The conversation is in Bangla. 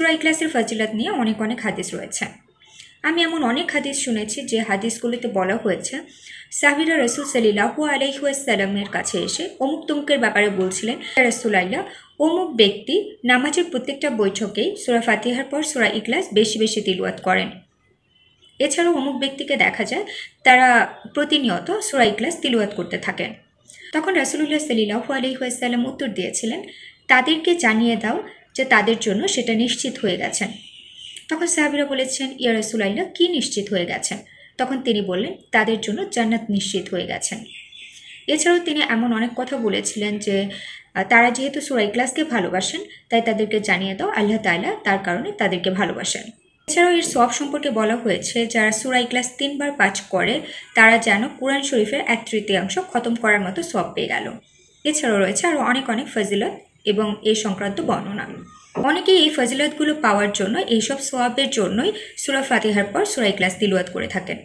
সূরা ইখলাসের ফজিলত নিয়ে অনেক অনেক হাদিস রয়েছে। আমি এমন অনেক হাদিস শুনেছি যে হাদিসগুলিতে বলা হয়েছে সাহাবীরা রাসূল সাল্লাল্লাহু আলাইহি ওয়াসাল্লামের কাছে এসে অমুক তমুকের ব্যাপারে বলছিলেন, রাসূলুল্লাহ, অমুক ব্যক্তি নামাজের প্রত্যেকটা বৈঠকেই সূরা ফাতিহার পর সূরা ইখলাস বেশি বেশি তিলাওয়াত করেন। এছাড়াও অমুক ব্যক্তিকে দেখা যায় তারা প্রতিনিয়ত সূরা ইখলাস তিলাওয়াত করতে থাকেন। তখন রাসূলুল্লাহ সাল্লাল্লাহু আলাইহি ওয়াসাল্লাম উত্তর দিয়েছিলেন, তাদেরকে জানিয়ে দাও যে তাদের জন্য সেটা নিশ্চিত হয়ে গেছেন। তখন সাহাবীরা বলেছেন, ইয়া রাসূলুল্লাহ, কি নিশ্চিত হয়ে গেছেন? তখন তিনি বললেন, তাদের জন্য জান্নাত নিশ্চিত হয়ে গেছেন। এছাড়াও তিনি এমন অনেক কথা বলেছিলেন যে তারা যেহেতু সূরা ইখলাসকে ভালোবাসেন, তাই তাদেরকে জানিয়ে দাও আল্লাহ তাআলা তার কারণে তাদেরকে ভালোবাসেন। এছাড়াও এর সওয়াব সম্পর্কে বলা হয়েছে, যারা সূরা ইখলাস 3 বার পাঠ করে তারা যেন কুরআন শরীফের 1/3 খতম করার মতো সওয়াব পেয়ে গেল। এছাড়াও রয়েছে আরও অনেক অনেক ফজিলত এবং এই সংক্রান্ত বর্ণনা। অনেকেই এই ফজিলতগুলো পাওয়ার জন্য এইসব সওয়াবের জন্যই সূরা ফাতিহার পর সূরা ইখলাস তিলাওয়াত করে থাকেন।